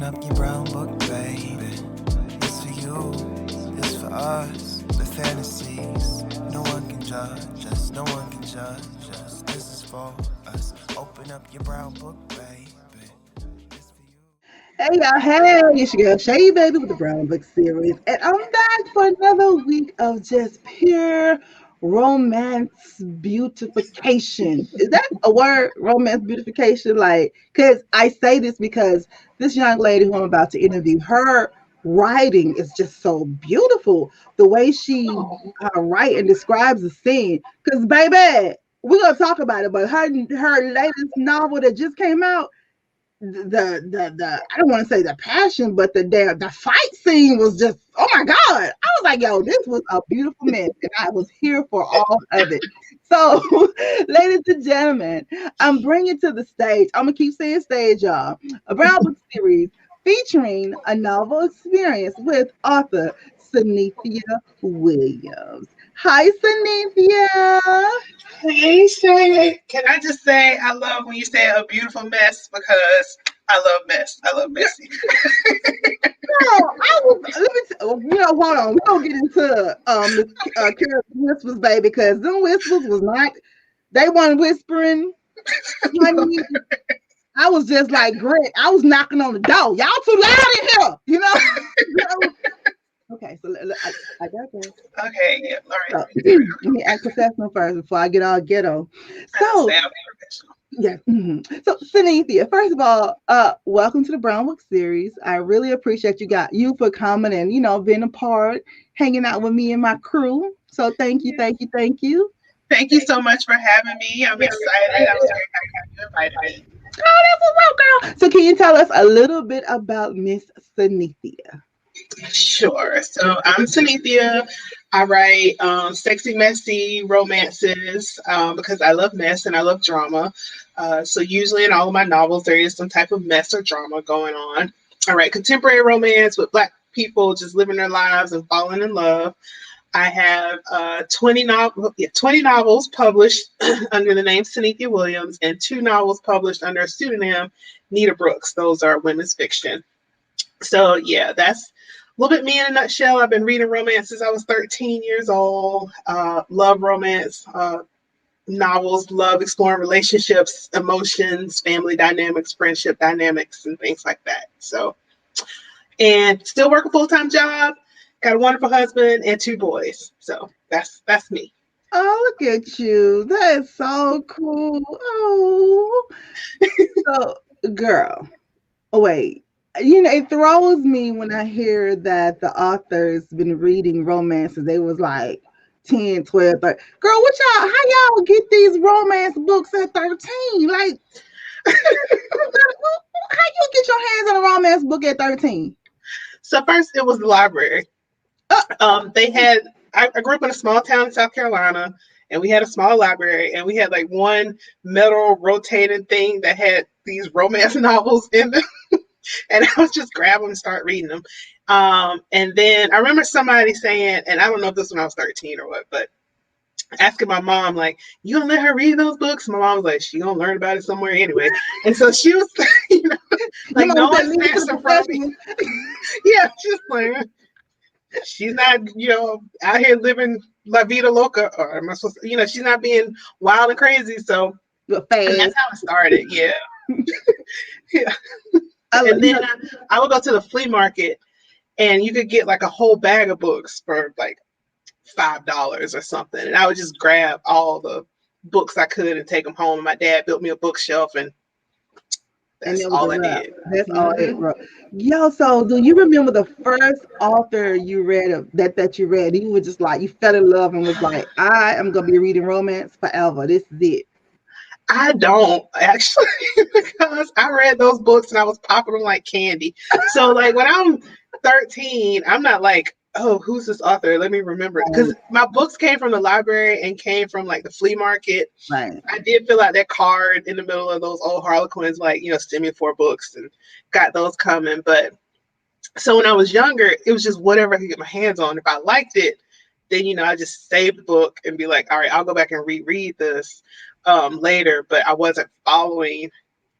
Open up your brown book, baby. It's for you, it's for us. The fantasies, no one can judge us, no one can judge us. This is for us. Open up your brown book, baby. It's for you. Hey y'all, hey, it's your girl Shay Baby with the Brown Book series, and I'm back for another week of just pure romance beautification. Is that a word? Romance beautification? Like, because I say this because this young lady who I'm about to interview, her writing is just so beautiful. The way she write and describes the scene. Because, baby, we're gonna talk about it, but her latest novel that just came out, the I don't want to say the passion, but the fight scene was just, oh my god! I was like, yo, this was a beautiful mess, and I was here for all of it. So, ladies and gentlemen, I'm bringing to the stage. I'm gonna keep saying stage, y'all. A Brown Book series featuring a novel experience with author Synithia Williams. Hi, Synithia. Hey Shay, can I just say I love when you say a beautiful mess because I love mess. I love messy. I was. Let me. Hold on. We don't get into Careless Whispers, baby, because them whispers was not. They weren't whispering. Honey. I was just like Greg. I was knocking on the door. Y'all too loud in here. Okay, so I got this. Okay, yeah, all right. Let me act professional first before I get all ghetto. So, yeah. So, Synithia, first of all, welcome to the Brown Book series. I really appreciate you for coming and being a part, hanging out with me and my crew. So, thank you, thank you, thank you. Thank you so much for having me. I'm excited. I was very happy you invited me. Oh, that's what's up, girl. So, can you tell us a little bit about Miss Synithia? Sure. So I'm Synithia. I write sexy, messy romances because I love mess and I love drama. So usually in all of my novels, there is some type of mess or drama going on. I write contemporary romance with Black people just living their lives and falling in love. I have 20 novels published under the name Synithia Williams and 2 novels published under a pseudonym, Nita Brooks. Those are women's fiction. So yeah, that's a little bit me in a nutshell. I've been reading romance since I was 13 years old. Love romance novels, love exploring relationships, emotions, family dynamics, friendship dynamics, and things like that. So, and still work a full-time job. Got a wonderful husband and 2 boys. So that's me. Oh, look at you. That is so cool. Oh. So, girl. Oh, wait. It throws me when I hear that the author's been reading romances. They was like 10, 12, 13. Girl, how y'all get these romance books at 13? Like, how you get your hands on a romance book at 13? So first it was the library. I grew up in a small town in South Carolina, and we had a small library, and we had like one metal rotating thing that had these romance novels in them. And I would just grab them and start reading them. And then I remember somebody saying, and I don't know if this was when I was 13 or what, but asking my mom, like, you gonna let her read those books? My mom was like, she gonna learn about it somewhere anyway. And so she was, like, no one snatched her from me. Yeah, she's like, she's not, out here living La Vida Loca, or am I supposed to, she's not being wild and crazy. So and that's how it started. Yeah. Yeah. And then I would go to the flea market, and you could get like a whole bag of books for like $5 or something. And I would just grab all the books I could and take them home. And my dad built me a bookshelf, and that's all I did. That's all it wrote. Yo, so do you remember the first author you read that you read? You were just like, you fell in love and was like, I am gonna be reading romance forever. This is it. I don't actually, because I read those books and I was popping them like candy. So like when I'm 13, I'm not like, oh, who's this author? Let me remember it. Because my books came from the library and came from like the flea market. Right. I did fill out that card in the middle of those old Harlequins, like, send me 4 books, and got those coming. But so when I was younger, it was just whatever I could get my hands on. If I liked it, then, I just saved the book and be like, all right, I'll go back and reread this later. But I wasn't following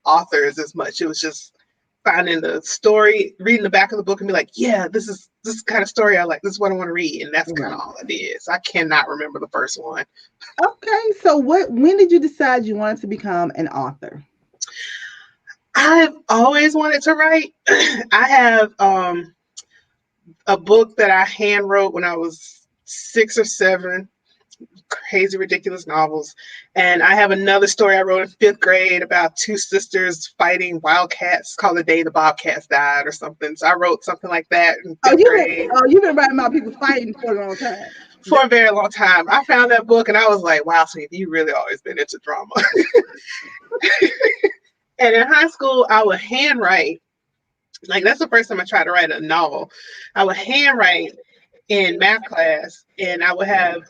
authors as much. It was just finding the story, reading the back of the book and be like, yeah, this is the kind of story I like. This is what I want to read. And that's kind of all it is. I cannot remember the first one. Okay. So when did you decide you wanted to become an author? I've always wanted to write. I have a book that I hand wrote when I was 6 or 7. Crazy, ridiculous novels. And I have another story I wrote in 5th grade about 2 sisters fighting wildcats called The Day the Bobcats Died or something. So I wrote something like that in 5th grade. You've been writing about people fighting for a long time. For a very long time. I found that book and I was like, wow, Synithia, you really always been into drama. And in high school, I would handwrite. Like, that's the first time I tried to write a novel. I would handwrite in math class, and I would have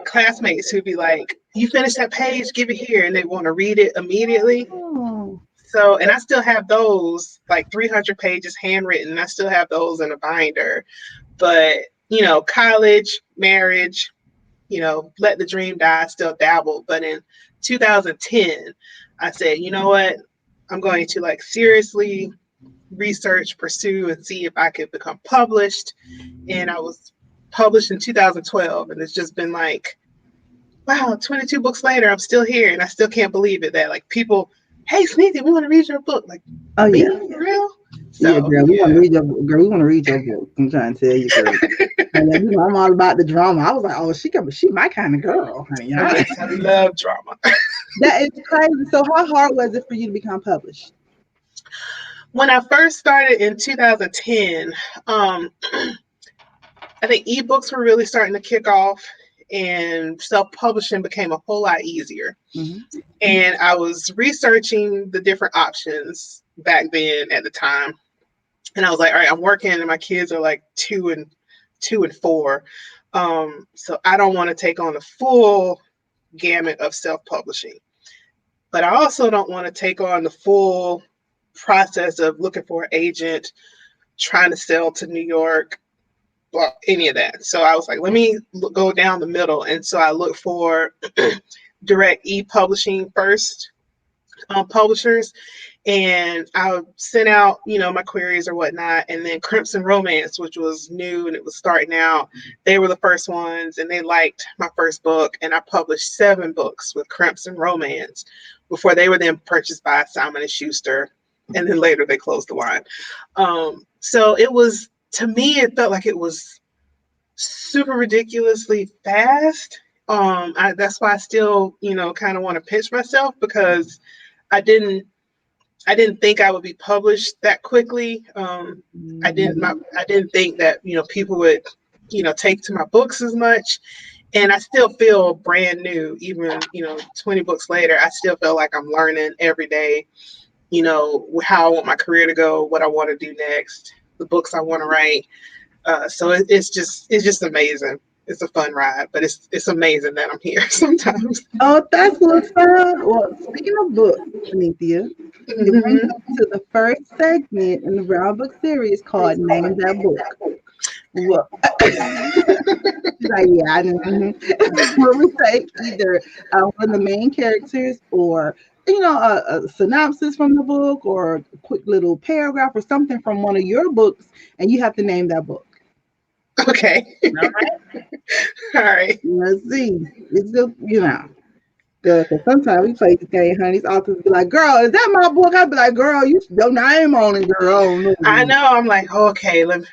classmates who'd be like, you finished that page, give it here, and they want to read it immediately. Oh. So, and I still have those, like 300 pages handwritten. I still have those in a binder. But, you know, college, marriage, you know, let the dream die, still dabbled. But in 2010, I said, you know what? I'm going to like seriously research, pursue, and see if I could become published. And I was published in 2012. And it's just been like, wow, 22 books later, I'm still here. And I still can't believe it that like people, hey, Synithia, we want to read your book. Like, oh, yeah. For real? So, yeah, girl, we want to read your book. Girl, we want to read your book. I'm trying to tell you, girl. And then, you know, I'm all about the drama. I was like, oh, she my kind of girl. Honey. Yes, I love drama. That is crazy. So how hard was it for you to become published? When I first started in 2010, I think ebooks were really starting to kick off and self-publishing became a whole lot easier. Mm-hmm. And I was researching the different options back then at the time. And I was like, all right, I'm working and my kids are like 2 and 4. So I don't want to take on the full gamut of self-publishing. But I also don't want to take on the full process of looking for an agent, trying to sell to New York, any of that. So I was like, let me go down the middle. And so I looked for direct e-publishing first publishers. And I sent out, you know, my queries or whatnot. And then Crimson Romance, which was new and it was starting out, they were the first ones and they liked my first book. And I published 7 books with Crimson Romance before they were then purchased by Simon & Schuster. And then later they closed the line. So it was, to me, it felt like it was super ridiculously fast. That's why I still, you know, kind of want to pinch myself because I didn't think I would be published that quickly. I didn't think that, you know, people would, you know, take to my books as much. And I still feel brand new, even, you know, 20 books later, I still feel like I'm learning every day, you know, how I want my career to go, what I want to do next, the books I want to write. So it's just amazing. It's a fun ride, but it's amazing that I'm here sometimes. Oh, that's what's fun. Well, speaking of books, Synithia, it brings us to the first segment in the Brown Book series called Name That Book. Well, like, yeah, I know. Where we take either one of the main characters or, you know, a synopsis from the book or a quick little paragraph or something from one of your books, and you have to name that book. Okay. All right. All right. Let's see. It's just, you know, because sometimes we play the game, honey. These authors be like, girl, is that my book? I'd be like, girl, you don't name on it, girl. I know. I'm like, okay, but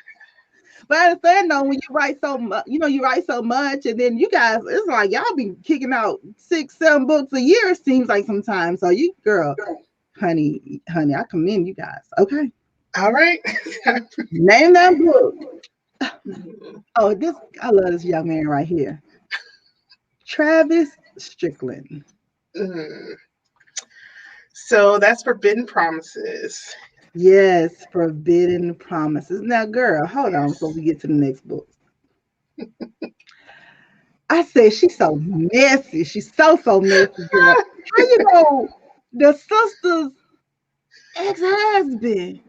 I understand though, when you write so much, you know, you write so much, and then you guys, it's like y'all be kicking out 6-7 books a year, it seems like sometimes. So you, girl, honey, I commend you guys. Okay. All right. Name that book. Oh, I love this young man right here. Travis Strickland. So that's Forbidden Promises. Yes, Forbidden Promises. Now, girl, hold on before we get to the next book. I said she's so messy. She's so messy, girl. How you know the sister's ex-husband?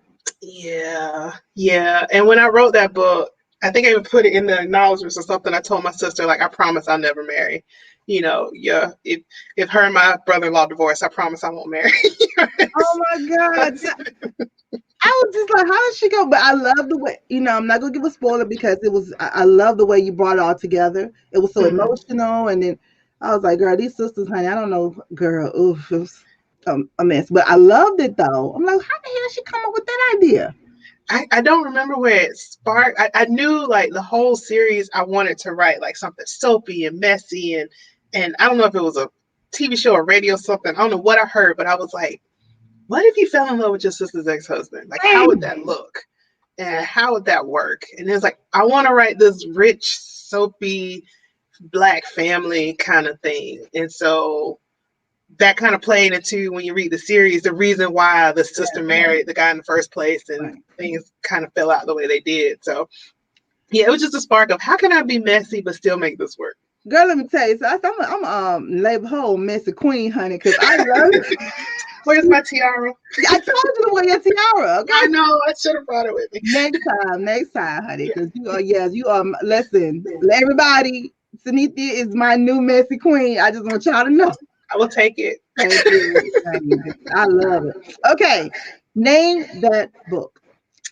Yeah. And when I wrote that book, I think I even put it in the acknowledgments or something. I told my sister, like, I promise I'll never marry. yeah, if her and my brother-in-law divorce, I promise I won't marry her. Oh my God. I was just like, how did she go? But I love the way, I'm not gonna give a spoiler because I love the way you brought it all together. It was so Mhm. emotional, and then I was like, girl, these sisters, honey, I don't know, girl, oof, it was a mess. But I loved it though. I'm like, how the hell did she come up with that idea? I don't remember where it sparked. I knew like the whole series I wanted to write like something soapy and messy and I don't know if it was a TV show or radio something. I don't know what I heard, but I was like, what if you fell in love with your sister's ex-husband? Like how would that look? And how would that work? And it's like, I want to write this rich, soapy, black family kind of thing. And so that kind of played into when you read the series, the reason why the sister married the guy in the first place and things kind of fell out the way they did. So yeah, it was just a spark of how can I be messy but still make this work? Girl, let me tell you, so I'm label whole messy queen, honey, because I love it. Where's my tiara? I told you to wear your tiara. Okay? I know. I should have brought it with me. Next time, honey, because you are. Listen, everybody. Synithia is my new messy queen. I just want y'all to know. I will take it. Thank you. I love it. Okay, name that book.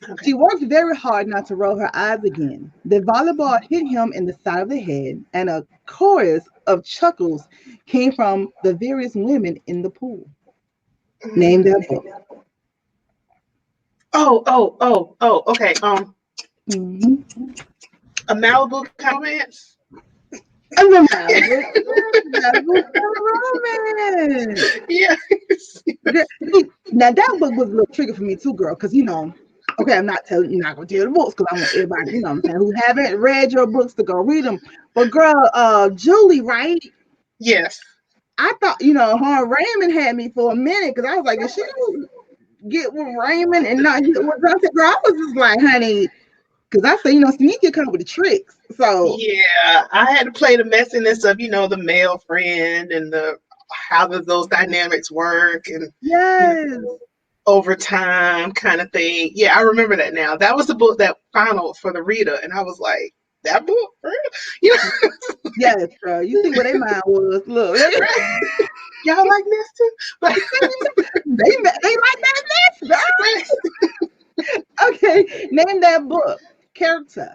Okay. She worked very hard not to roll her eyes again. The volleyball hit him in the side of the head, and a chorus of chuckles came from the various women in the pool. Name that book. Oh, okay. Mm-hmm. A Malibu romance. A Malibu romance. Yes. Now that book was a little tricky for me too, girl, because okay, I'm not gonna tell you the books because I want everybody, what I'm saying, who haven't read your books to go read them. But girl, Julie, right? Yes. I thought, her Raymond had me for a minute because I was like, is she gonna get with Raymond and not get with Dante? Girl, I was just like, honey, because I said, Synithia come with the tricks. So yeah, I had to play the messiness of, the male friend and how does those dynamics work and yes. Over time kind of thing. Yeah, I remember that now. That was the book that final for the reader, and I was like, that book, for real? Yes, girl. You see what their mind was. Look, y'all like this too? they like that mess. Okay, name that book. Character.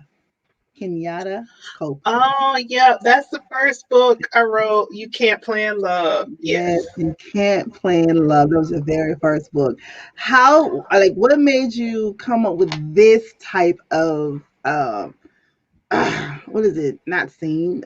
Kenyatta Copeland. Oh, yeah, that's the first book I wrote. You Can't Plan Love. Yes, You Can't Plan Love. That was your very first book. What made you come up with this type of what is it? Not scene.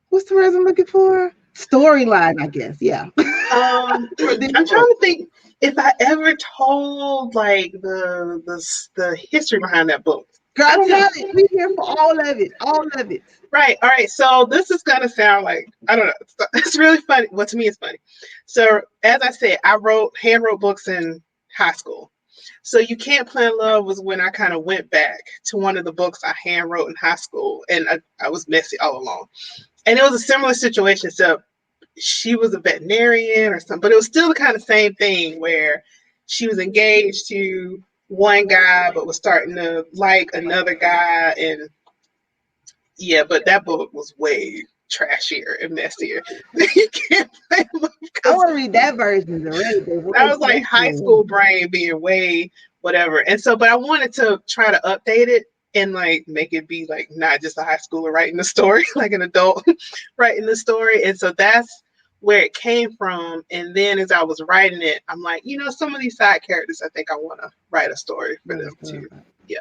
What's the word I'm looking for? Storyline, I guess. Yeah. I'm trying to think if I ever told like the history behind that book. Girl, tell it. We here for all of it. All of it. Right. All right. So this is gonna sound like I don't know. It's really funny. Well, to me, it's funny. So as I said, I hand wrote books in high school. So You Can't Plan Love was when I kind of went back to one of the books I hand wrote in high school, and I was messy all along. And it was a similar situation. So she was a veterinarian or something, but it was still the kind of same thing where she was engaged to one guy, but was starting to like another guy. And yeah, but that book was way trashier and messier. You Can't Plan Love. I want to read that version. That was like high school brain being way whatever. And so, but I wanted to try to update it and like make it be like not just a high schooler writing the story, like an adult writing the story. And so that's where it came from. And then as I was writing it, I'm like, some of these side characters, I think I want to write a story for them too. Yeah.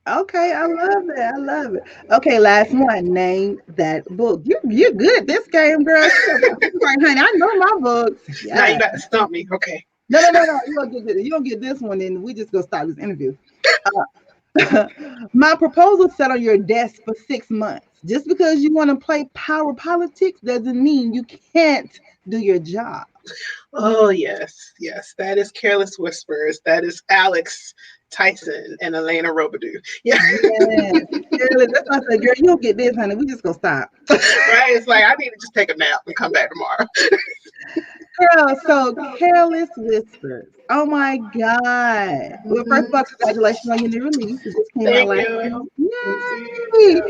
Okay, I love it. Okay, last one. Name that book. You're good at this game, girl. Like, honey, I know my books. Yeah. Now you got to stump me. Okay. No. You don't get this one, and we just gonna stop this interview. My proposal sat on your desk for 6 months. Just because you want to play power politics doesn't mean you can't do your job. Oh, yes. That is Careless Whispers. That is Alex Tyson and Elena Robidoux. Yeah. Yes. Girl, that's why I said, girl, you don't get this, honey. We just gonna stop. Right? It's like I need to just take a nap and come back tomorrow. Girl, so Careless Whispers. Oh my God. Well, first of all, congratulations on your new release. It just came out Thank last you. week. Yay!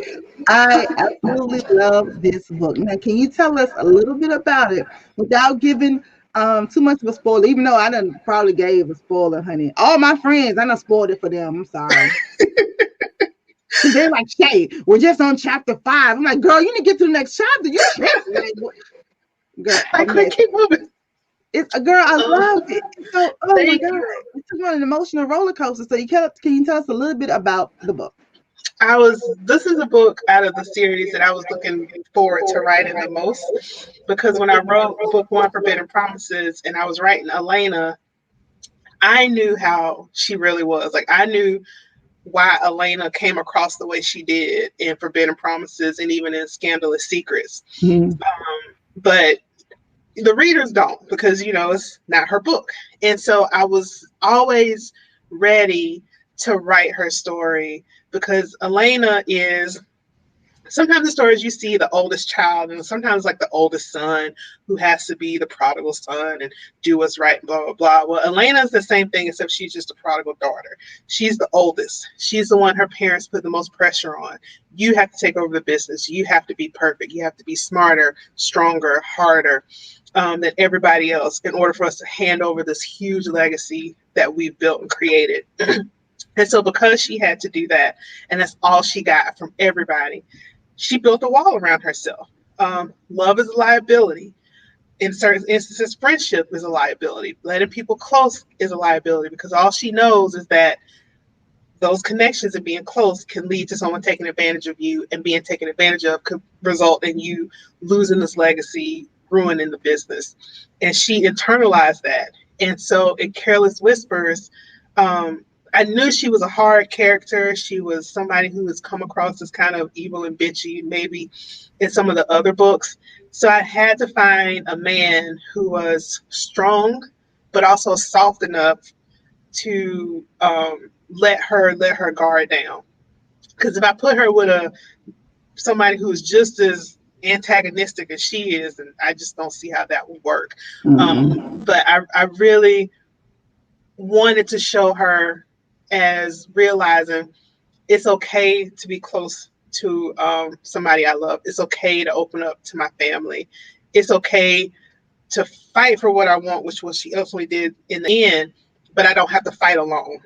I absolutely love this book. Now, can you tell us a little bit about it without giving too much of a spoiler? Even though I done probably gave a spoiler, honey. All my friends, I done spoiled it for them. I'm sorry. Because they're like, Shay, we're just on chapter 5. I'm like, girl, you need to get to the next chapter. You tripping. Like, girl, Like, quick, keep moving. it's a girl. I love it. So, oh my Thank God, you. it's on an emotional roller coaster. So, can you tell us a little bit about the book? This is a book out of the series that I was looking forward to writing the most, because when I wrote book 1, Forbidden Promises, and I was writing Elena, I knew how she really was. Like, I knew why Elena came across the way she did in Forbidden Promises and even in Scandalous Secrets. Mhm. But the readers don't, because, it's not her book. And so I was always ready to write her story, because Elena is, sometimes the stories you see the oldest child, and sometimes like the oldest son who has to be the prodigal son and do what's right, and blah, blah, blah. Well, Elena's the same thing, except she's just a prodigal daughter. She's the oldest. She's the one her parents put the most pressure on. You have to take over the business. You have to be perfect. You have to be smarter, stronger, harder than everybody else in order for us to hand over this huge legacy that we've built and created. And so because she had to do that, and that's all she got from everybody, she built a wall around herself. Love is a liability. In certain instances, friendship is a liability. Letting people close is a liability, because all she knows is that those connections and being close can lead to someone taking advantage of you, and being taken advantage of could result in you losing this legacy, ruining the business. And she internalized that. And so in Careless Whispers, I knew she was a hard character. She was somebody who has come across as kind of evil and bitchy, maybe in some of the other books. So I had to find a man who was strong, but also soft enough to let her guard down. Because if I put her with somebody who's just as antagonistic as she is, and I just don't see how that would work. But I really wanted to show her as realizing it's okay to be close to somebody I love. It's okay to open up to my family. It's okay to fight for what I want, which was she ultimately did in the end, but I don't have to fight alone.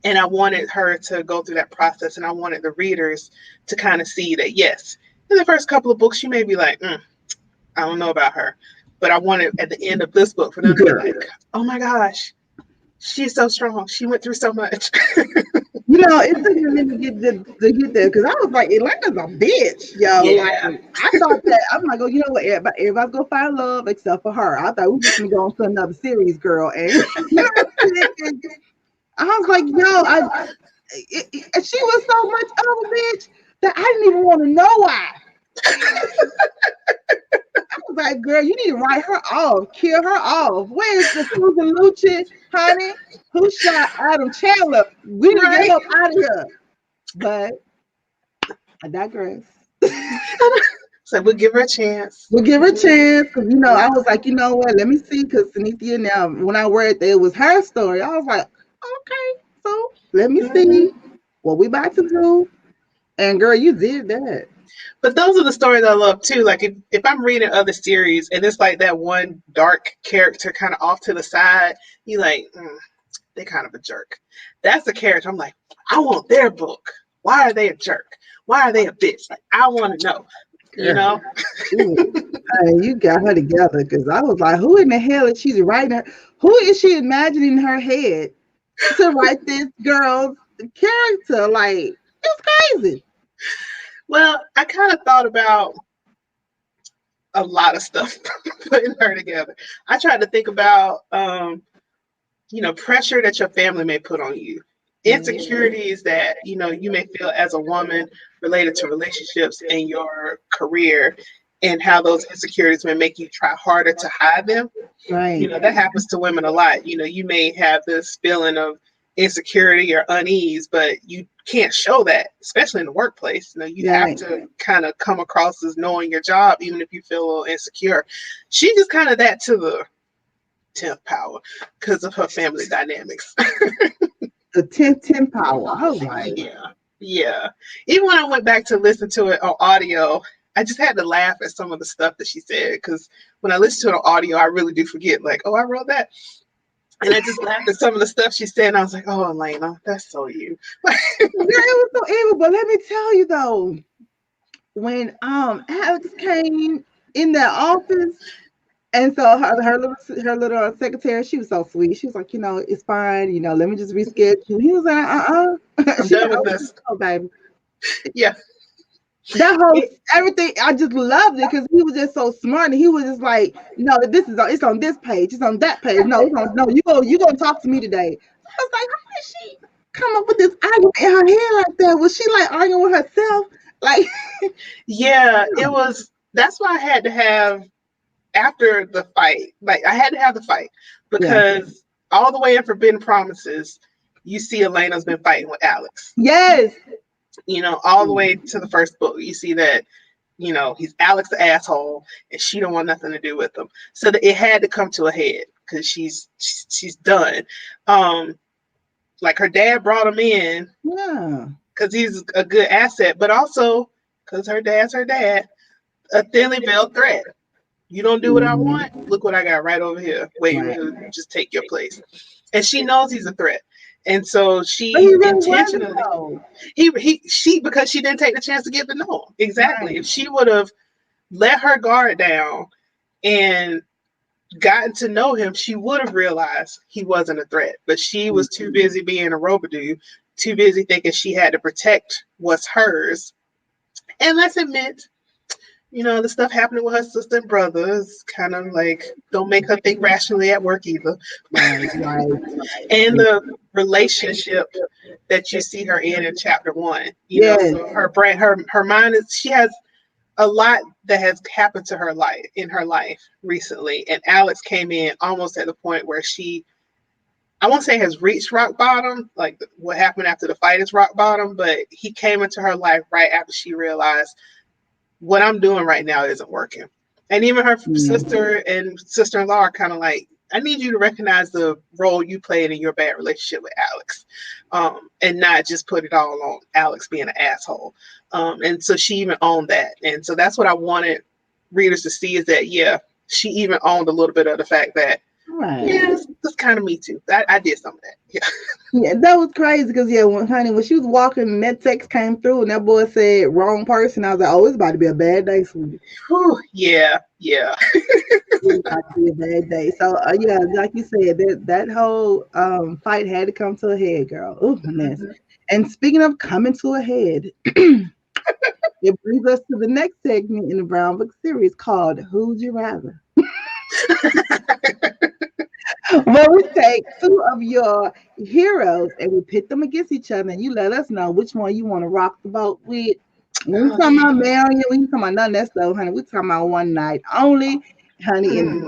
And I wanted her to go through that process, and I wanted the readers to kind of see that, yes, in the first couple of books, you may be like, I don't know about her. But I wanted at the end of this book for them to be like, oh my gosh, she's so strong. She went through so much. It took me a minute to get there, because I was like, Elena's a bitch, yo. Yeah. Like, I thought that, I'm like, oh, you know what? Everybody's gonna find love except for her. I thought we were just gonna go on to another series, girl. And I was like, yo, she was so much of a bitch that I didn't even want to know why. I was like, girl, you need to write her off, kill her off. Where's the Susan Lucci, honey? Who shot Adam Chandler? We need to get her out of here. But I digress. So we'll give her a chance. We'll give her a chance, because I was like, you know what? Let me see, because Synithia, now when I read that it was her story, I was like, okay, so let me see what we about to do. And girl, you did that. But those are the stories I love too. Like if I'm reading other series and it's like that one dark character kind of off to the side, you like, they're kind of a jerk. That's the character. I'm like, I want their book. Why are they a jerk? Why are they a bitch? Like, I want to know. You got her together, because I was like, who in the hell is she writing? Who is she imagining in her head to write this girl's character? Like, it's crazy. Well, I kind of thought about a lot of stuff putting her together. I tried to think about, pressure that your family may put on you, insecurities that, you may feel as a woman related to relationships and your career, and how those insecurities may make you try harder to hide them. Right. That happens to women a lot. You may have this feeling of insecurity or unease, but you can't show that, especially in the workplace. You know, you have to kind of come across as knowing your job, even if you feel a little insecure. She just kind of that to the 10th power because of her family dynamics. The 10th power. All right. Yeah. Even when I went back to listen to it on audio, I just had to laugh at some of the stuff that she said, because when I listen to it on audio, I really do forget, like, oh, I wrote that. And I just laughed at some of the stuff she said, and I was like, oh, Elena, that's so you. Yeah, it was so evil. But let me tell you though, when Alex came in that office, and so her little secretary, she was so sweet. She was like, it's fine. Let me just reschedule. He was like, I'm done with this. Oh, baby. Yeah. That whole everything, I just loved it because he was just so smart, and he was just like, no, it's on this page, it's on that page. No, you gonna talk to me today. I was like, how did she come up with this argument in her head like that? Was she like arguing with herself? Like, yeah, it was. That's why I had to have after the fight. Like, I had to have the fight because all the way in Forbidden Promises, you see Elena's been fighting with Alex. Yes. All the way to the first book, you see that, he's Alex the asshole, and she don't want nothing to do with him. So that it had to come to a head because she's done. Like her dad brought him in, because he's a good asset, but also because her dad's her dad, a thinly veiled threat. You don't do what I want. Look what I got right over here, waiting to just take your place. And she knows he's a threat. And so she intentionally, because she didn't take the chance to get to know him. Exactly. Right. If she would have let her guard down and gotten to know him, she would have realized he wasn't a threat. But she was too busy being a Robidoux, too busy thinking she had to protect what's hers. And let's admit, the stuff happening with her sister and brothers kind of like don't make her think rationally at work either. Right. And the relationship that you see her in chapter 1, so her mind is, she has a lot that has happened to her life in her life recently, and Alex came in almost at the point where I won't say has reached rock bottom, like what happened after the fight is rock bottom, but he came into her life right after she realized what I'm doing right now isn't working. And even her sister and sister-in-law are kind of like, I need you to recognize the role you played in your bad relationship with Alex, and not just put it all on Alex being an asshole. And so she even owned that. And so that's what I wanted readers to see, is that, she even owned a little bit of the fact that, that's kind of me too. I did some of that. Yeah, that was crazy because when she was walking and that text came through and that boy said wrong person, I was like, oh, it's about to be a bad day for you. Yeah. It's about to be a bad day. So like you said, that whole fight had to come to a head, girl. Oh, goodness. And speaking of coming to a head, it brings us to the next segment in the Brown Book series called Who'd You Rather? Where we take two of your heroes and we pit them against each other, and you let us know which one you want to rock the boat with. We ain't talking about marrying, we ain't talking about none of that stuff, honey. We talking about one night only, honey, in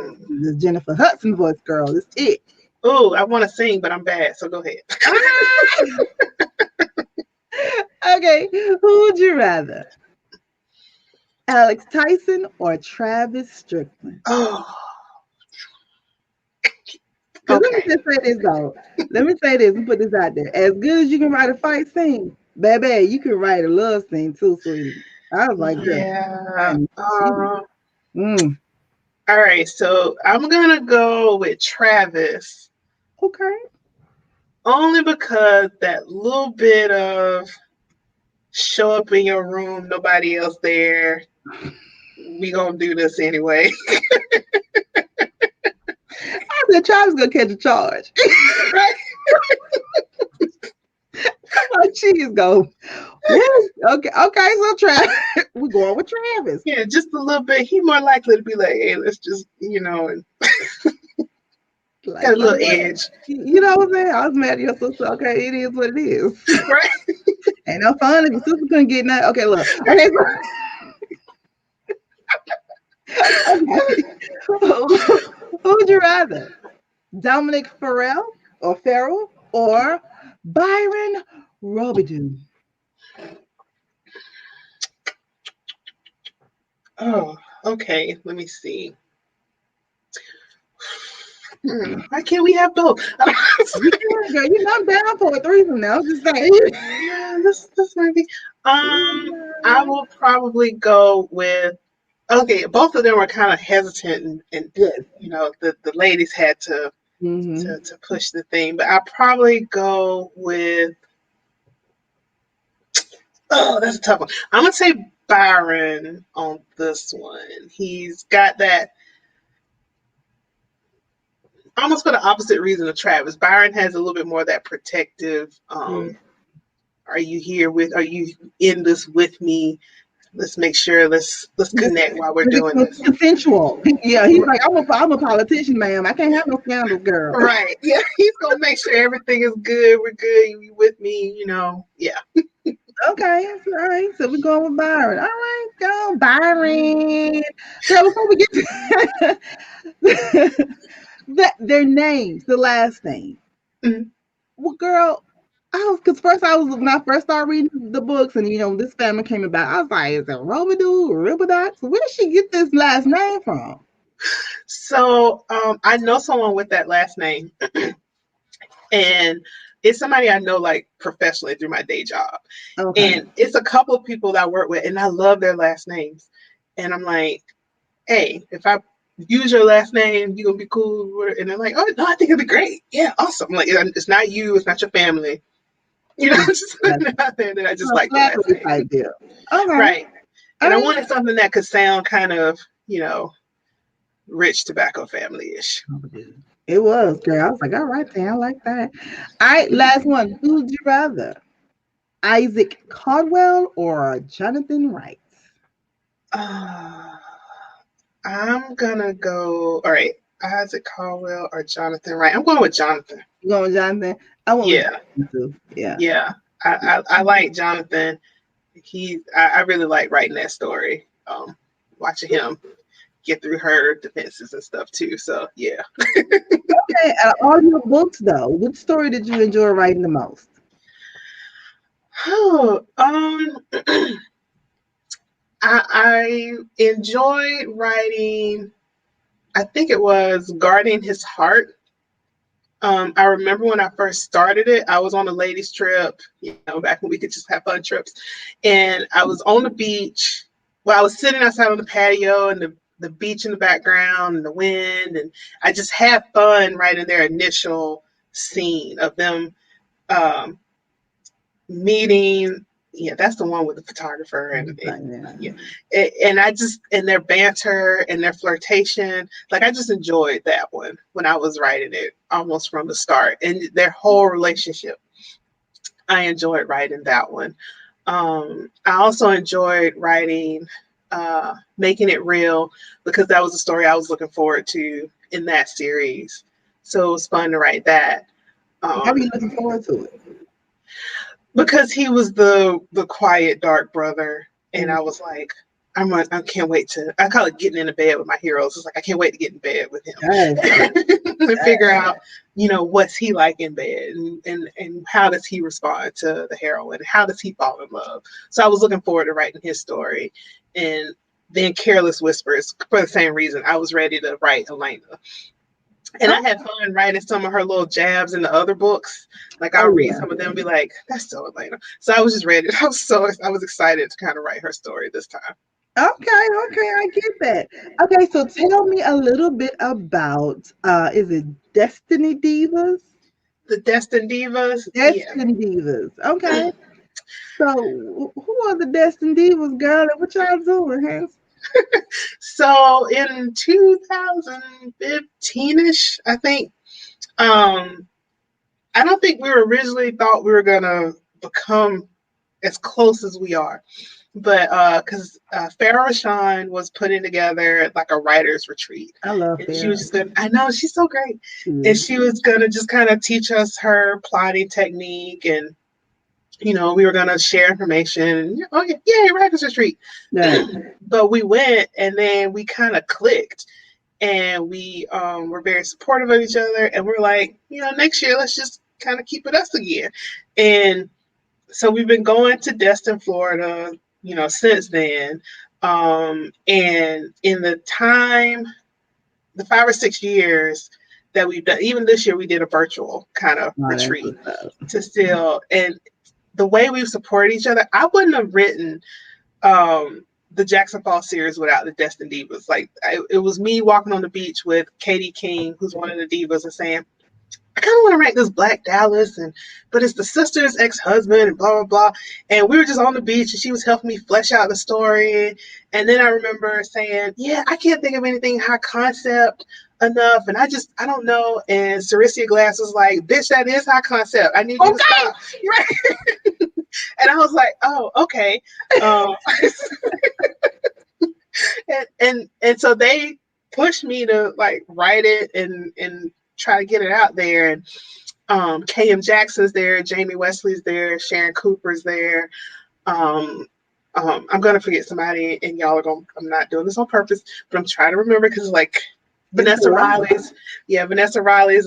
the Jennifer Hudson voice, girl. That's it. Oh, I want to sing, but I'm bad, so go ahead. Okay, who would you rather? Alex Tyson or Travis Strickland? Oh. Okay. Let me just say this though. Let me say this and put this out there. As good as you can write a fight scene, baby, you can write a love scene too, sweetie. I was like, All right, so I'm gonna go with Travis. Okay. Only because that little bit of show up in your room, nobody else there. We gonna do this anyway. I said Travis gonna catch a charge. Right? Like, she's go. Okay, so Travis, we're going with Travis. Yeah, just a little bit. He more likely to be like, hey, let's just, and like, got a little edge. You know what I'm saying? I was mad at your sister. Okay, it is what it is. Right? Ain't no fun if your sister couldn't get that. Okay, look. Okay, who would you rather? Dominic Ferrell or Byron Robidoux. Oh, okay. Let me see. Why can't we have both? You can, girl. You know I'm down for a threesome now. Just saying. Yeah, this might be. I will probably go with. Okay, both of them were kind of hesitant, and Yes. the ladies had to Mm-hmm. to push the thing, but I probably go with. Oh, that's a tough one. I'm gonna say Byron on this one. He's got that almost for the opposite reason of Travis. Byron has a little bit more of that protective. Yeah. Are you here with? Are you in this with me? Let's make sure. Let's This connect while we're is doing this. consensual. Yeah, he's like, I'm a politician, ma'am. I can't have no scandals, girl. Right. Yeah. He's gonna make sure everything is good. We're good. You with me? Yeah. Okay, all right. So we're going with Byron. All right, go Byron. Girl, before we get to their names, the last name. Mhm. Well, girl, because first I was when I first started reading the books, and this family came about. I was like, is it Robidoux or Robidoux? Where did she get this last name from? So I know someone with that last name, and it's somebody I know like professionally through my day job. Okay. And it's a couple of people that I work with, and I love their last names. And I'm like, hey, if I use your last name, you gonna be cool? And they're like, oh no, I think it'd be great. Yeah, awesome. Like it's not you, it's not your family. Just putting it out there that I just like the last Flattery name. type deal. Okay. Right. All And I right. wanted something that could sound kind of, rich tobacco family-ish. It was, girl. I was like, all right, then, I like that. All right, last one. Who would you rather? Isaac Caldwell or Jonathan Wright? Uh, I'm gonna go. All right, Isaac Caldwell or Jonathan Wright. I'm going with Jonathan. You going with Jonathan? I went with Yeah, Jonathan too. Yeah. yeah. I like Jonathan. I really like writing that story. Watching him get through her defenses and stuff too. So yeah. Okay, all your books though, which story did you enjoy writing the most? Oh, I enjoyed writing. I think it was guarding his heart. I remember when I first started it, I was on a ladies' trip, back when we could just have fun trips. And I was on the beach. Well, I was sitting outside on the patio and the beach in the background and the wind. And I just had fun writing their initial scene of them um, meeting. Yeah, that's the one with the photographer yeah, and I just and their banter and their flirtation, like I just enjoyed that one when I was writing it almost from the start, and their whole relationship. I enjoyed writing that one. I also enjoyed writing Making It Real because that was a story I was looking forward to in that series. So it was fun to write that. Why were you looking forward to it? Because he was the quiet dark brother, and I was like, I can't wait to. I call it getting into bed with my heroes. It's like I can't wait to get in bed with him and figure out, what's he like in bed, and how does he respond to the heroine? How does he fall in love? So I was looking forward to writing his story, and then Careless Whispers for the same reason. I was ready to write Elena. And I had fun writing some of her little jabs in the other books. Like I'll read some of them and be like, that's so Elena. So I was just ready. I was excited to kind of write her story this time. Okay, I get that. Okay, so tell me a little bit about is it Destiny Divas? The Destin Divas? Yeah. Destiny Divas. Okay. So who are the Destin Divas, girl? And what y'all doing, Hans? So in 2015-ish, I think, I don't think we originally thought we were gonna become as close as we are. But because Farrah was putting together like a writer's retreat. I love And she was Farrah. just gonna, I know, she's so great. And she was gonna just kind of teach us her plotting technique, and we were gonna share information. Oh yeah, yay, writer's retreat. Yeah. But we went, and then we kind of clicked, and we were very supportive of each other, and we're like, next year let's just kind of keep it us again. And so we've been going to Destin, Florida, since then. And in the 5 or 6 years that we've done, even this year we did a virtual kind of retreat to still, and the way we've supported each other, I wouldn't have written the Jackson Falls series without the Destin Divas. Like it was me walking on the beach with Katie King, who's one of the divas, and saying, I kind of want to write this Black Dallas, but it's the sister's ex-husband and blah, blah, blah. And we were just on the beach and she was helping me flesh out the story. And then I remember saying, yeah, I can't think of anything high concept enough. And I don't know. And Synithia Glass was like, bitch, that is high concept. I need you to stop. Right? And I was like, oh, okay. And so they pushed me to like write it and try to get it out there. And KM Jackson's there, Jamie Wesley's there, Sharon Cooper's there. I'm gonna forget somebody, and y'all are gonna. I'm not doing this on purpose, but I'm trying to remember because like Vanessa Riley's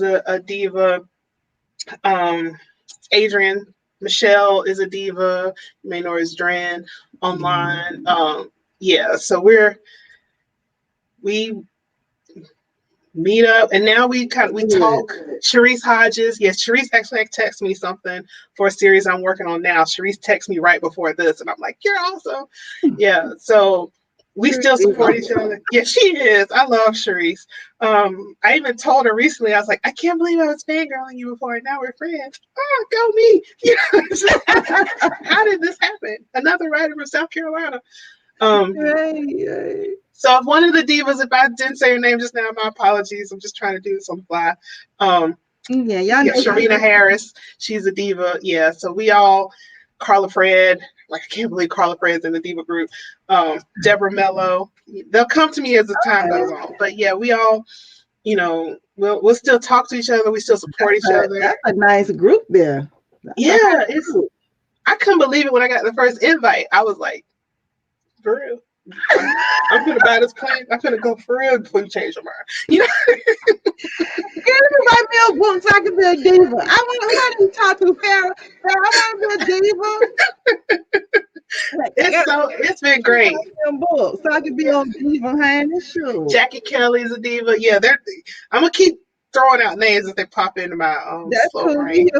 a diva. Adrian Michelle is a diva. You may know her as Dren online. So we meet up, and now we talk. Sharice Hodges, Sharice actually texted me something for a series I'm working on now. Sharice texted me right before this, and I'm like, you're awesome. So we still support each other. Yeah, she is. I love Sharice. I even told her recently, I was like, I can't believe I was fangirling you before, and now we're friends. Oh, go me. How did this happen? Another writer from South Carolina. So if one of the divas, if I didn't say her name just now, my apologies. I'm just trying to do this on the fly. Sharina Harris, she's a diva. Yeah, so we all, Carla Fred, like I can't believe Carla Fred's in the diva group. Deborah Mello, they'll come to me as the time goes on. But yeah, we all, we'll still talk to each other. We still support each other. That's a nice group there. I couldn't believe it when I got the first invite. I was like, for real. I'm gonna buy this plane. I'm gonna go for real before you change your mind. Get write me a book so I can be a diva. I want to talk to Ferrell. I want to be a diva. It's been great. Book so I can be on diva behind the show. Jackie Kelly's a diva. Yeah, I'm gonna keep throwing out names as they pop into my That's slow cool. brain.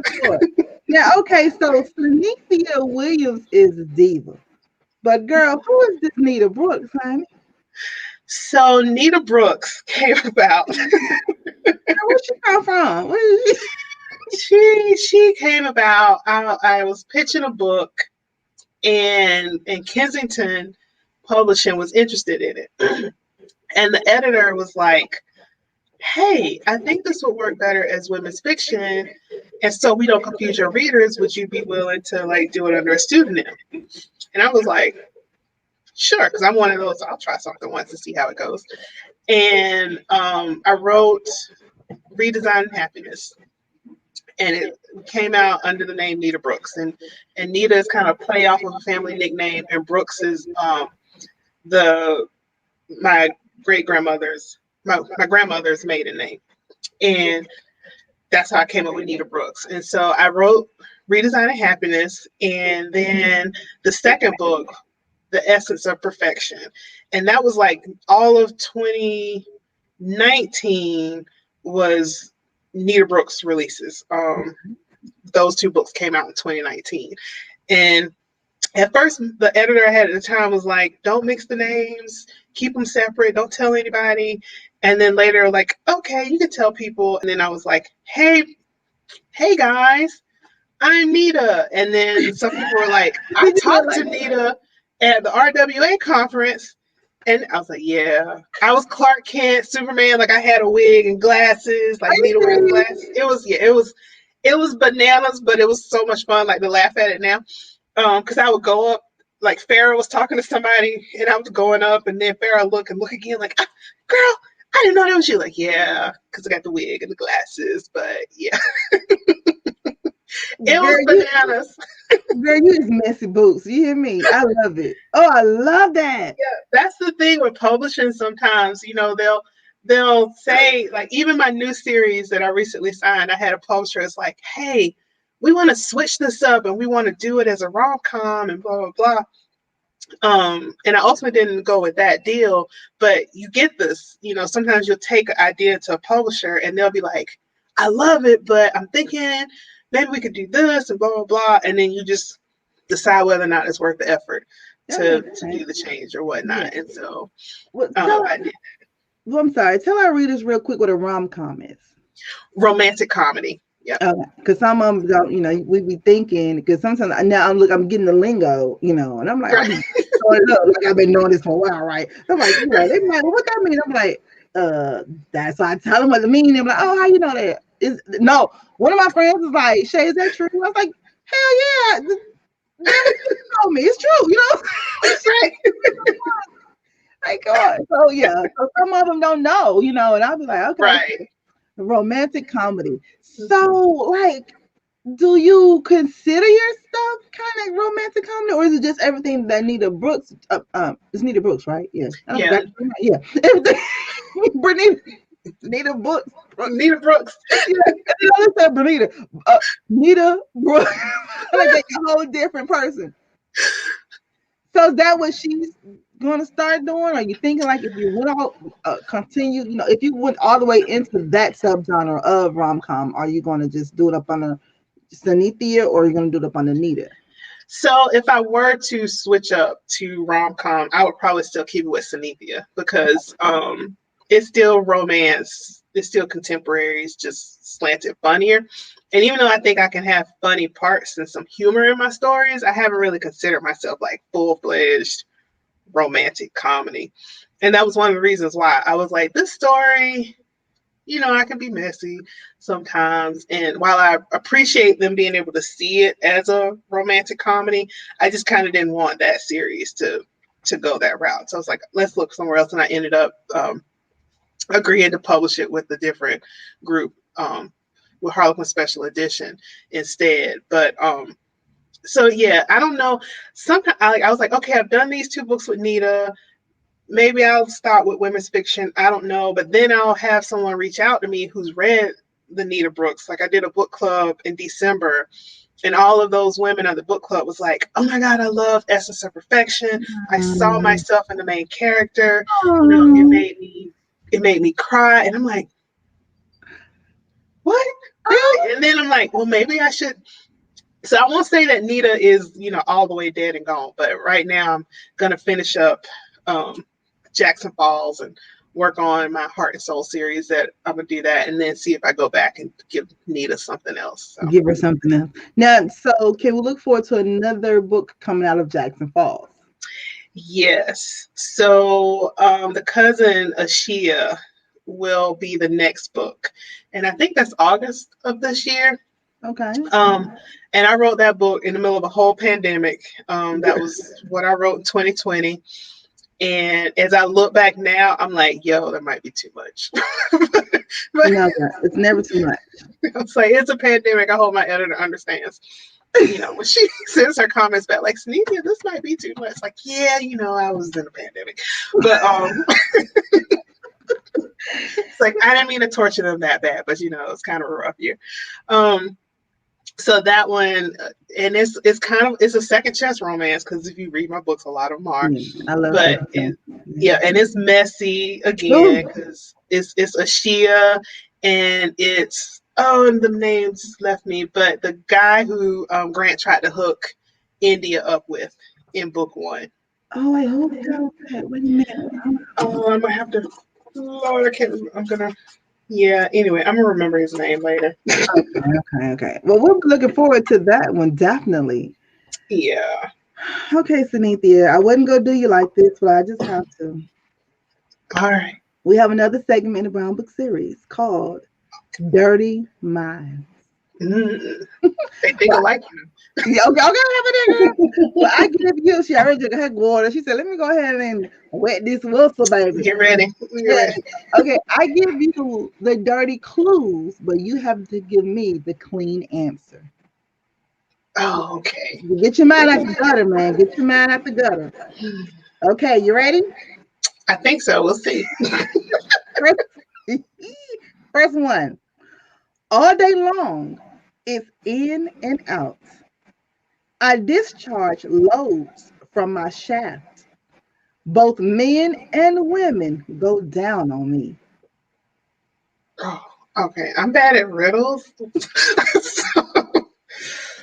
Yeah, okay. So Synithia Williams is a diva. But girl, who is this Nita Brooks, honey? So Nita Brooks came about. Where she come from? She came about. I was pitching a book, and Kensington Publishing was interested in it, and the editor was like, "Hey, I think this would work better as women's fiction, and so we don't confuse your readers. Would you be willing to like do it under a pseudonym?" And I was like, sure, because I'm one of those. I'll try something once and see how it goes. And I wrote Redesigning Happiness, and it came out under the name Nita Brooks. And Nita is kind of play off of a family nickname, and Brooks is my grandmother's maiden name. And that's how I came up with Nita Brooks. And so I wrote Redesigning Happiness, and then the second book, The Essence of Perfection. And that was like all of 2019 was Nita Brooks releases. Those two books came out in 2019. And at first, the editor I had at the time was like, don't mix the names, keep them separate, don't tell anybody. And then later, like, okay, you can tell people. And then I was like, hey guys, I'm Nita. And then some people were like, I talked to Nita at the RWA conference. And I was like, yeah. I was Clark Kent, Superman, like I had a wig and glasses, like Nita wearing glasses. It was bananas, but it was so much fun, like to laugh at it now. Because I would go up, like Ferrell was talking to somebody, and I was going up, and then Ferrell look again, like, girl, I didn't know that was you. Like, yeah, because I got the wig and the glasses, but yeah. It was bananas. Girl, you just messy boots. You hear me? I love it. Oh, I love that. Yeah, that's the thing with publishing sometimes. they'll say, like, even my new series that I recently signed, I had a publisher. It's like, hey, we want to switch this up and we want to do it as a rom-com and blah blah blah. And I ultimately didn't go with that deal, but you get this, sometimes you'll take an idea to a publisher and they'll be like, I love it, but I'm thinking maybe we could do this and blah blah blah, and then you just decide whether or not it's worth the effort to do the change or whatnot. And so I did. Well, I'm sorry. Tell our readers real quick what a rom-com is. Romantic comedy. Yeah. Okay. Because some of them don't, we be thinking, because sometimes now I'm getting the lingo, and I'm like, right. I've been knowing this for a while, right? I'm like, they be like, what that mean? I'm like, that's why I tell them what it means. They're like, oh, how you know that? No. One of my friends was like, Shay, is that true? I was like, hell yeah. You told me it's true, That's right. Like, God. So yeah, so some of them don't know, and I'll be like, okay, right. Romantic comedy. So, like, do you consider your stuff kind of romantic comedy, or is it just everything that Nita Brooks? It's Nita Brooks, right? Yeah. Yeah. Yeah. Nita Brooks. Nita Brooks. Yeah. Let's say Nita Brooks. Like a whole different person. So is that what she's going to start doing? Are you thinking, like, if you went all continue, if you went all the way into that subgenre of rom-com, are you going to just do it up on the Synithia, or are you going to do it up on the Nita? So if I were to switch up to rom-com, I would probably still keep it with Synithia, because it's still romance, it's still contemporary, it's just slanted funnier. And even though I think I can have funny parts and some humor in my stories, I haven't really considered myself like full-fledged romantic comedy. And that was one of the reasons why I was like, this story, I can be messy sometimes. And while I appreciate them being able to see it as a romantic comedy, I just kind of didn't want that series to go that route. So I was like, let's look somewhere else. And I ended up agreeing to publish it with a different group, with Harlequin Special Edition instead. But so yeah, I don't know. Sometimes I was like, okay, I've done these 2 books with Nita. Maybe I'll start with women's fiction. I don't know. But then I'll have someone reach out to me who's read the Nita Brooks. Like, I did a book club in December, and all of those women at the book club was like, oh my God, I love Essence of Perfection. I saw myself in the main character. It made me cry. And I'm like, what? Really? And then I'm like, well, maybe I should. So I won't say that Nita is, all the way dead and gone, but right now I'm going to finish up Jackson Falls and work on my Heart and Soul series. That I'm going to do that, and then see if I go back and give Nita something else. So. Give her something else. Now, so can we look forward to another book coming out of Jackson Falls? Yes. So the cousin Ashia will be the next book, and I think that's August of this year. Okay. And I wrote that book in the middle of a whole pandemic. That was what I wrote in 2020. And as I look back now, I'm like, yo, that might be too much. But no, it's never too much. It's like, it's a pandemic. I hope my editor understands. When she sends her comments back, like, Synithia, this might be too much. Like, yeah, I was in a pandemic. But it's like, I didn't mean to torture them that bad, but it's kind of a rough year. So that one, and it's a second chance romance, because if you read my books, a lot of them are. I love but and it's messy again, because it's Ashia, and it's and the names left me, but the guy who Grant tried to hook India up with in book 1. Oh, I hope so. Wait a minute. Oh, I'm gonna have to. Lord, I can't. I'm gonna. Yeah, anyway, I'm going to remember his name later. Okay. Well, we're looking forward to that one, definitely. Yeah. Okay, Synithia, I wasn't going to do you like this, but I just have to. All right. We have another segment in the Brown Book series called Dirty Minds. They think I like you. Yeah, okay. Well, I give you, she already took her water. She said, let me go ahead and wet this whistle, baby. Get ready. Okay, I give you the dirty clues, but you have to give me the clean answer. Oh, okay. Get your mind out the gutter, man. Get your mind out the gutter. Okay, you ready? I think so. We'll see. First one. All day long, it's in and out. I discharge loads from my shaft. Both men and women go down on me. Oh, okay. I'm bad at riddles. So,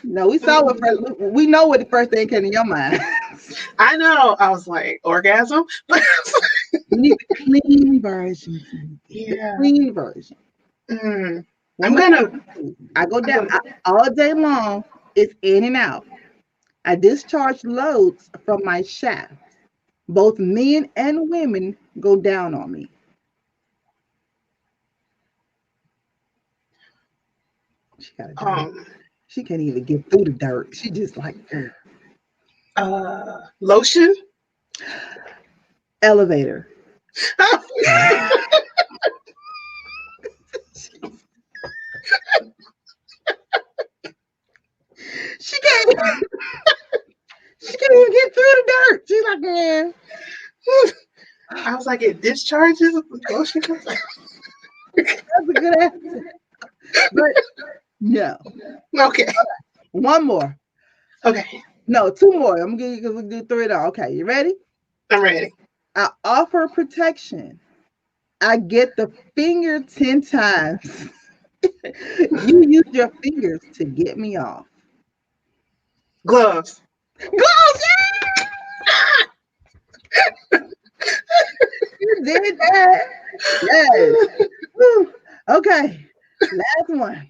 No, we saw what first. We know what the first thing came to your mind. I know. I was like, orgasm? We need the clean version. The Yeah. clean version. Mm, One I'm more gonna. time. I go down gonna all day long. It's in and out. I discharge loads from my shaft. Both men and women go down on me. She got a dirty. um She can't even get through the dirt. She just like lotion. elevator. She can't. She can't even get through the dirt. She's like, man. I was like, it discharges. Lotion comes out. That's a good answer. But no. Okay. One more. Okay. No, two more. I'm gonna give you because we do three now. Okay, you ready? I'm ready. I offer protection. I get the finger 10 times. You use your fingers to get me off. Gloves. Gloves! Yeah! You did that. Yes. Woo. Okay. Last one.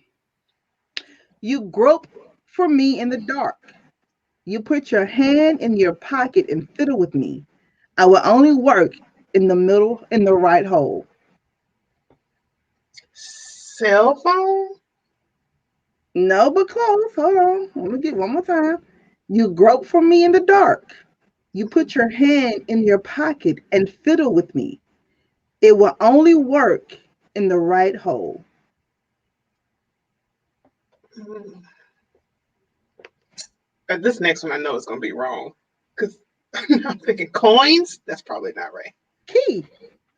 You grope for me in the dark. You put your hand in your pocket and fiddle with me. I will only work in the middle, in the right hole. Cell phone. No, but close. Hold on. Let me get one more time. You grope for me in the dark. You put your hand in your pocket and fiddle with me. It will only work in the right hole. Mm. This next one I know is gonna be wrong because I'm thinking coins. That's probably not right. Key.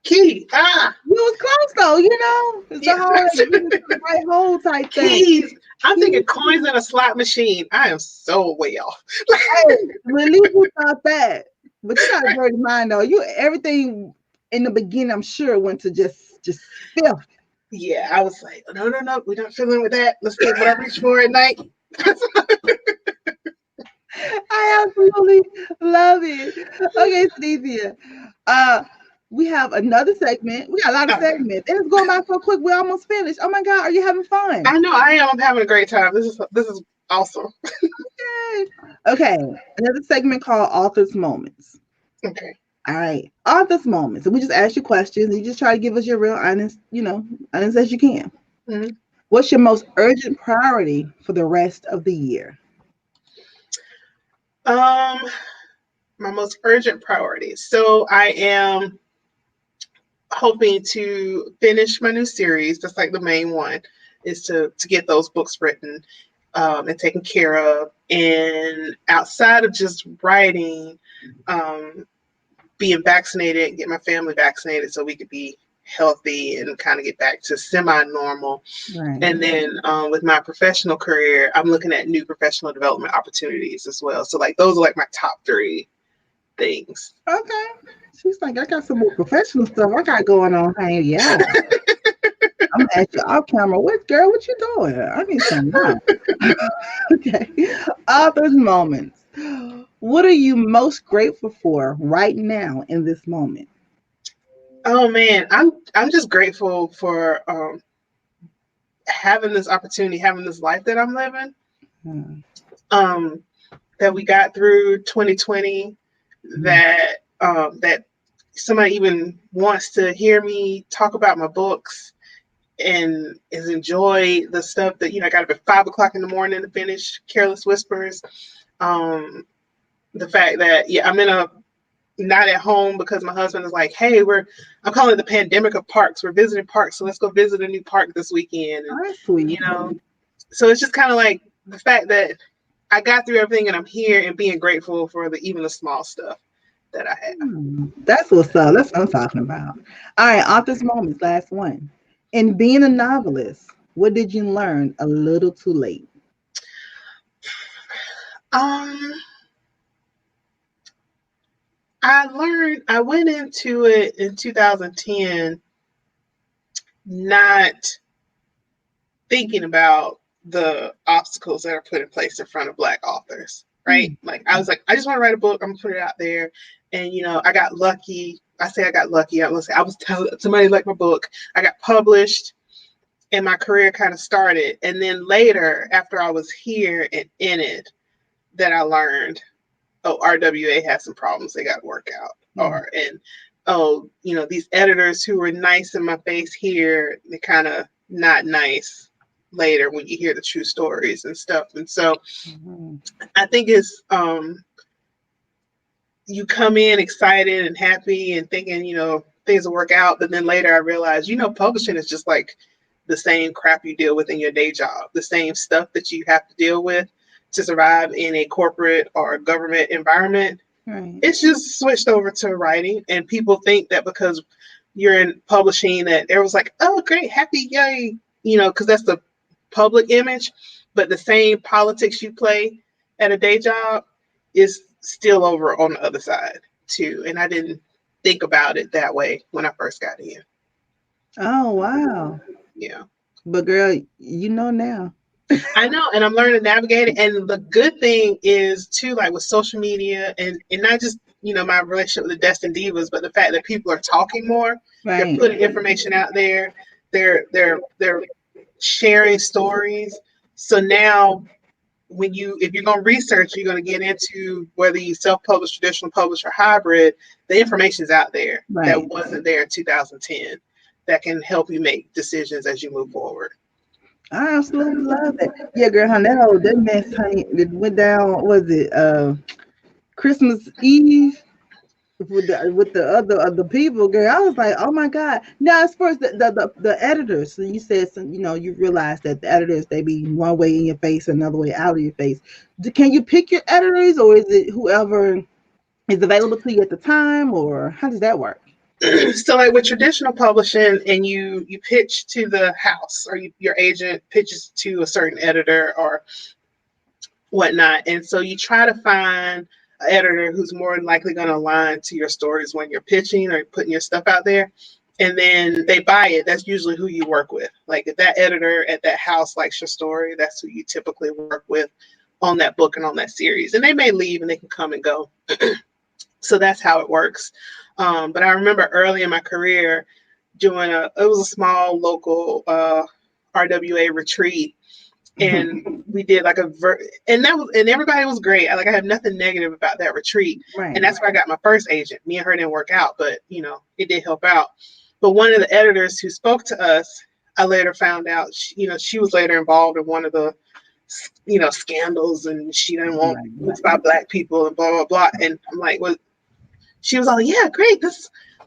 Key. Ah. You was close though, you know. It's the Yeah. whole like, get into the right hole type thing. Keys. I'm Keys. thinking coins in a slot machine. I am so way off. Hey, well, at least you thought that. But you got a dirty mind though. You everything in the beginning, I'm sure, went to just filth. Yeah, I was like, no, we're not feeling with that. Let's take what I reach for at night. I absolutely love it. Okay, Synithia. Uh, we have another segment. We got a lot of Okay. segments, and it's going by so quick. We're almost finished. Oh my God, are you having fun? I know I am. I'm having a great time. This is awesome. Yay. Okay, another segment called Author's Moments. Okay. All right, Author's Moments. And we just ask you questions. And you just try to give us your real honest, honest as you can. Mm-hmm. What's your most urgent priority for the rest of the year? My most urgent priority. So I am hoping to finish my new series. That's like the main one, is to get those books written and taken care of. And outside of just writing, being vaccinated, get my family vaccinated so we could be healthy and kind of get back to semi-normal. Right. And then with my professional career, I'm looking at new professional development opportunities as well. So like those are like my top three things. Okay. She's like, I got some more professional stuff I got going on. Hey, yeah. I'm gonna ask you off camera. What you doing? I need some time. Okay. Author's moments. What are you most grateful for right now in this moment? Oh man, I'm just grateful for having this opportunity, having this life that I'm living. That we got through 2020. That that somebody even wants to hear me talk about my books and is enjoy the stuff that I got up at 5:00 in the morning to finish Careless Whispers. The fact that I'm in a not at home because my husband is like, hey, I'm calling it the pandemic of parks. We're visiting parks, so let's go visit a new park this weekend. And, that's sweet. So it's just kind of like the fact that I got through everything and I'm here and being grateful for even the small stuff that I have. That's what's up. That's what I'm talking about. All right, author's moments. Last one. In being a novelist, what did you learn a little too late? Um, I went into it in 2010 not thinking about the obstacles that are put in place in front of Black authors, right? Like, I was like, I just want to write a book. I'm going to put it out there. And, I got lucky. I say I got lucky. I was telling somebody liked my book. I got published and my career kind of started. And then later, after I was here and in it, that I learned, oh, RWA has some problems they got to work out. These editors who were nice in my face here, they kind of not nice later when you hear the true stories and stuff. And so I think it's you come in excited and happy and thinking, things will work out. But then later I realized, publishing is just like the same crap you deal with in your day job, the same stuff that you have to deal with to survive in a corporate or government environment. Right. It's just switched over to writing. And people think that because you're in publishing that everyone's like, oh, great, happy, yay, because that's the public image. But the same politics you play at a day job is still over on the other side too. And I didn't think about it that way when I first got in. Oh, wow. Yeah. But girl, you know now. I know, and I'm learning to navigate it. And the good thing is too, like with social media and not just, my relationship with the Destin Divas, but the fact that people are talking more, Right. they're putting information out there, they're sharing stories. So now if you're going to research, you're going to get into whether you self-publish, traditional publish, or hybrid, the information's out there that wasn't there in 2010 that can help you make decisions as you move forward. I absolutely love it. Yeah, girl, honey, that mess, honey, it went down, was it Christmas Eve? With the other people, girl, I was like, oh my god. Now, as far as the editors, so you said you realize that the editors, they be one way in your face, another way out of your face. Can you pick your editors, or is it whoever is available to you at the time, or how does that work? So like with traditional publishing, and you pitch to the house, or your agent pitches to a certain editor or whatnot, and so you try to find an editor who's more likely going to align to your stories when you're pitching or putting your stuff out there, and then they buy it. That's usually who you work with. Like if that editor at that house likes your story, that's who you typically work with on that book and on that series. And they may leave and they can come and go. So that's how it works. But I remember early in my career it was a small local RWA retreat. And we did like and everybody was great. I have nothing negative about that retreat. Right. And that's where I got my first agent. Me and her didn't work out, but it did help out. But one of the editors who spoke to us, I later found out, she was later involved in one of the, scandals, and she didn't want books by Black people and blah, blah, blah. And I'm like, well, she was all, yeah, great.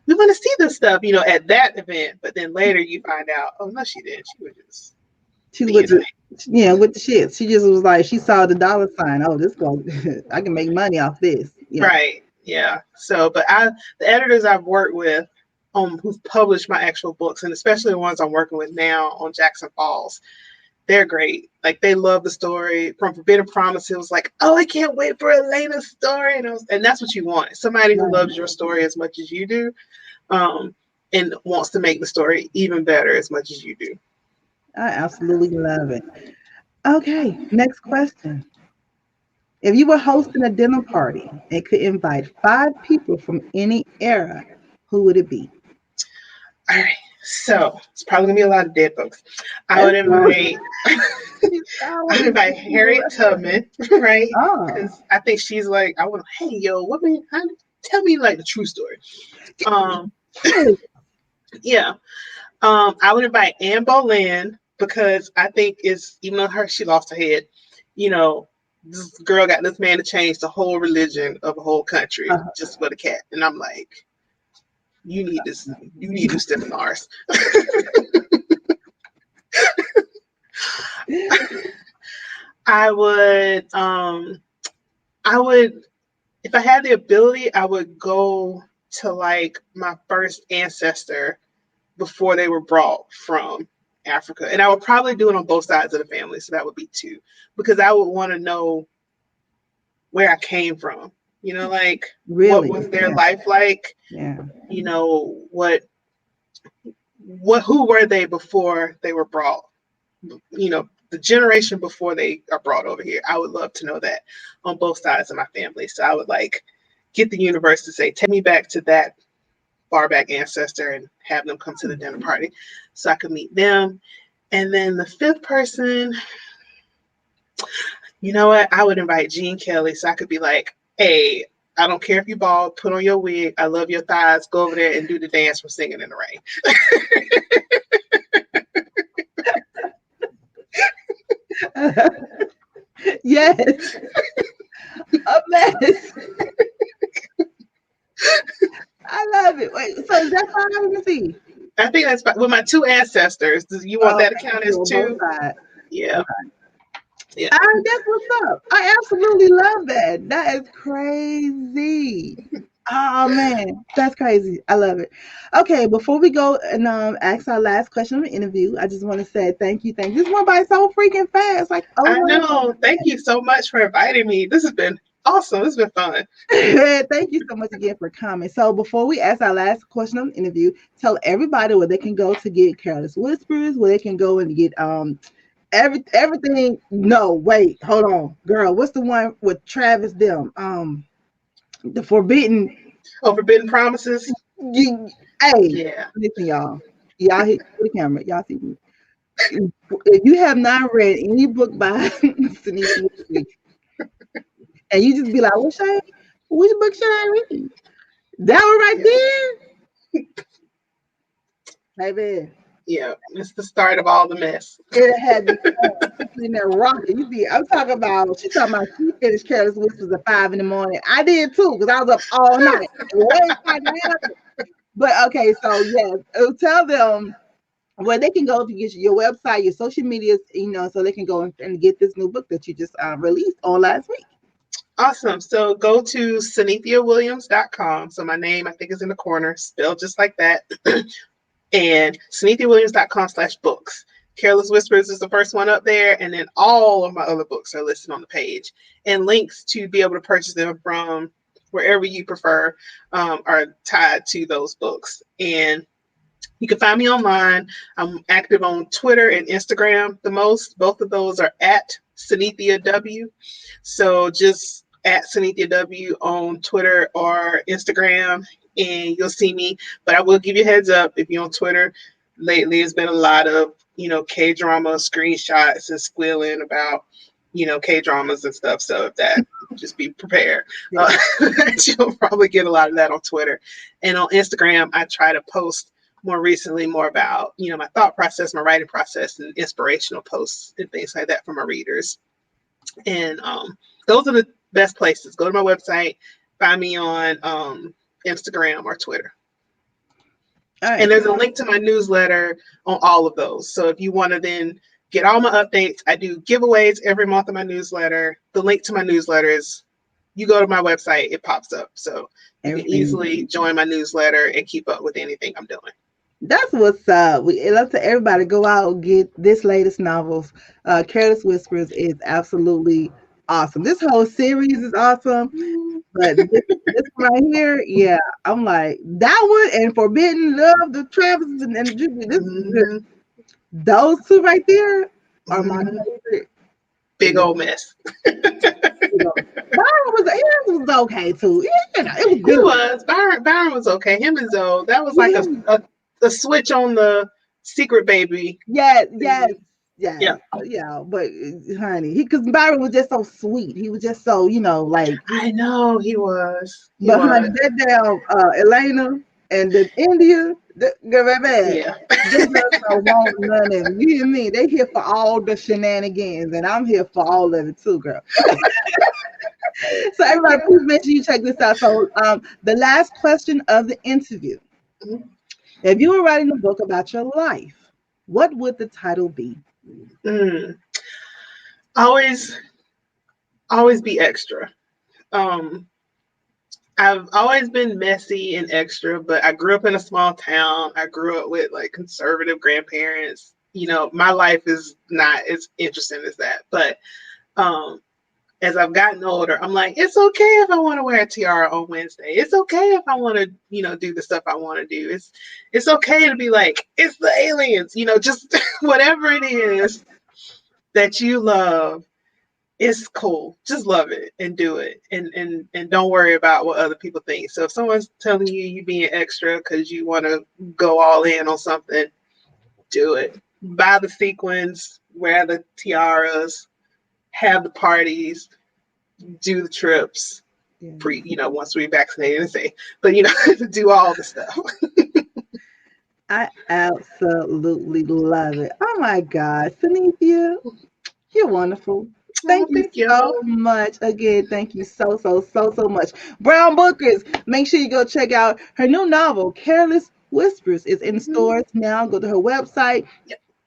We want to see this stuff, at that event. But then later you find out, oh, no, she didn't. She was just. She with the shit. She just was like, she saw the dollar sign. Oh, I can make money off this. Yeah. Right. Yeah. So, but the editors I've worked with who've published my actual books, and especially the ones I'm working with now on Jackson Falls, they're great. Like they love the story. From Forbidden Promise, it was like, oh, I can't wait for Elena's story. And that's what you want. Somebody who loves your story as much as you do, and wants to make the story even better as much as you do. I absolutely love it. Okay, next question. If you were hosting a dinner party and could invite 5 people from any era, who would it be? All right, so it's probably gonna be a lot of dead folks. I would invite Harriet Tubman, right? Because I think she's like, hey, yo, tell me like the true story. Yeah. I would invite Anne Boleyn, because I think even though she lost her head, this girl got this man to change the whole religion of a whole country just for the cat. And I'm like, you need new seminars. I would if I had the ability, I would go to like my first ancestor before they were brought from Africa. And I would probably do it on both sides of the family. So that would be two, because I would want to know where I came from. Like what Really? was their life like? Yeah. Who were they before they were brought? The generation before they are brought over here. I would love to know that on both sides of my family. So I would like get the universe to say, take me back to that far back ancestor and have them come to the dinner party so I could meet them. And then the fifth person, you know what? I would invite Gene Kelly so I could be like, hey, I don't care if you bald, put on your wig. I love your thighs. Go over there and do the dance from Singing in the Rain. Yes. A mess. I love it. Wait, so is that 5? Let me see. I think that's with my two ancestors. Do you want that to count as two? Yeah. Yeah. That's what's up. I absolutely love that. That is crazy. Oh man, that's crazy. I love it. Okay, before we go and ask our last question of the interview, I just want to say thank you. This went by so freaking fast. Like, oh, I know. Thank you so much for inviting me. This has been awesome. This has been fun. Thank you so much again for coming. So before we ask our last question of the interview, tell everybody where they can go to get Careless Whispers, where they can go and get everything. No, wait, hold on, girl. What's the one with Travis them? The Forbidden. Oh, Forbidden Promises. Yeah. Listen, y'all hit the camera. Y'all see me. If you have not read any book by Synithia, and you just be like, which book should I read? That one right there, baby. Yeah, it's the start of all the mess. It had in there rocking. I'm talking about. She talking about she finished Careless Whispers at 5 in the morning. I did too because I was up all night. But okay, so yes, tell them where they can go to get your website, your social medias, so they can go and get this new book that you just released on last week. Awesome. So go to synithiawilliams.com. So my name, I think, is in the corner, spelled just like that. And synithiawilliams.com/books. Careless Whispers is the first one up there. And then all of my other books are listed on the page. And links to be able to purchase them from wherever you prefer are tied to those books. And you can find me online. I'm active on Twitter and Instagram the most. Both of those are at Synithia W. So just at Synithia W on Twitter or Instagram, and you'll see me. But I will give you a heads up, if you're on Twitter, lately it's been a lot of, K-drama screenshots and squealing about, K-dramas and stuff. So if that, just be prepared. You'll probably get a lot of that on Twitter. And on Instagram, I try to post more recently more about, my thought process, my writing process, and inspirational posts and things like that for my readers. And those are the best places. Go to my website, find me on Instagram or Twitter. Right. And there's a link to my newsletter on all of those. So if you want to then get all my updates, I do giveaways every month in my newsletter. The link to my newsletter is, you go to my website, it pops up. So you can easily join my newsletter and keep up with anything I'm doing. That's what's up. We love to everybody go out and get this latest novels. Careless Whispers is absolutely awesome. This whole series is awesome. But this right here, yeah, I'm like that one and Forbidden Love, the Travis and Julie. Those two right there are my favorite. Big old mess. Byron was okay too. It was good. He was. Byron was okay. Him and Zoe, that was like a switch on the Secret Baby. Yeah. But honey, because Byron was just so sweet. He was just so, like. I know he was. Honey, that damn Elena and the India, yeah. They don't want none of it. You hear me? They here for all the shenanigans, and I'm here for all of it too, girl. So everybody, please make sure you check this out. So the last question of the interview. Mm-hmm. If you were writing a book about your life, what would the title be? Always be extra. I've always been messy and extra, but I grew up in a small town. I grew up with like conservative grandparents. You know, my life is not as interesting as that. But um, as I've gotten older, I'm like, it's okay if I want to wear a tiara on Wednesday. It's okay if I want to, do the stuff I want to do. It's okay to be like, it's the aliens, just whatever it is that you love. It's cool. Just love it and do it, and don't worry about what other people think. So if someone's telling you being extra because you want to go all in on something, do it. Buy the sequins, wear the tiaras, have the parties, do the trips. Yeah. Once we vaccinated and say, but do all the stuff. I absolutely love it. Oh my God, Synithia, you're wonderful. Oh, Thank you thank you. so much. Again, thank you so much. Brown Bookers, make sure you go check out her new novel, Careless Whispers, is in stores now. Go to her website.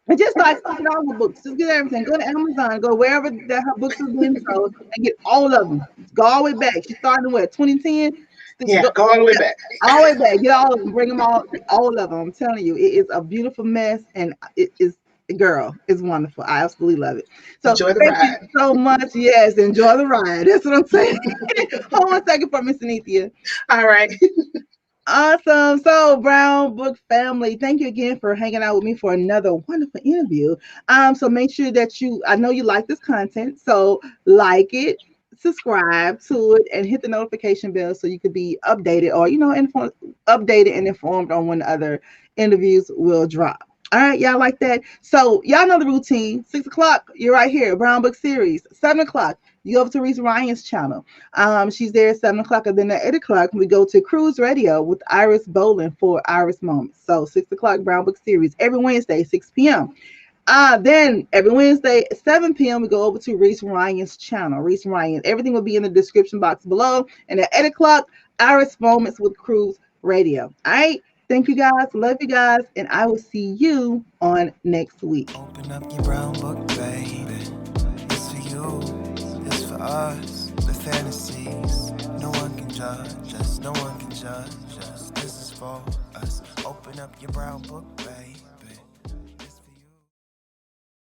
And just like get all the books, just get everything. Go to Amazon, go wherever that her books are being sold, and get all of them. Go all the way back. She started in what 2010. Yeah, go all the way back. All the way back. Get all of them. Bring them all of them. I'm telling you, it is a beautiful mess, and it is. Girl, it's wonderful. I absolutely love it. So Enjoy the thank ride. you so much. Yes, enjoy the ride. That's what I'm saying. Hold on a second for Miss Synithia. All right. Awesome. So, Brown Book family, thank you again for hanging out with me for another wonderful interview. So make sure that I know you like this content, so like it, subscribe to it, and hit the notification bell so you could be updated or updated and informed on when other interviews will drop. All right, y'all like that? So y'all know the routine. 6 o'clock, you're right here. Brown Book Series. 7 o'clock, you go over to Reese Ryan's channel. She's there at 7 o'clock, and then at 8 o'clock, we go to Cruise Radio with Iris Bolling for Iris Moments. So 6 o'clock, Brown Book Series every Wednesday, 6 p.m. Then every Wednesday at 7 p.m. we go over to Reese Ryan's channel. Reese Ryan. Everything will be in the description box below. And at 8 o'clock, Iris Moments with Cruise Radio. All right. Thank you guys. Love you guys. And I will see you on next week. Open up your brown book, baby. It's for you, it's for us. The fantasies, no one can judge us, no one can judge us. This is for us. Open up your brown book, baby.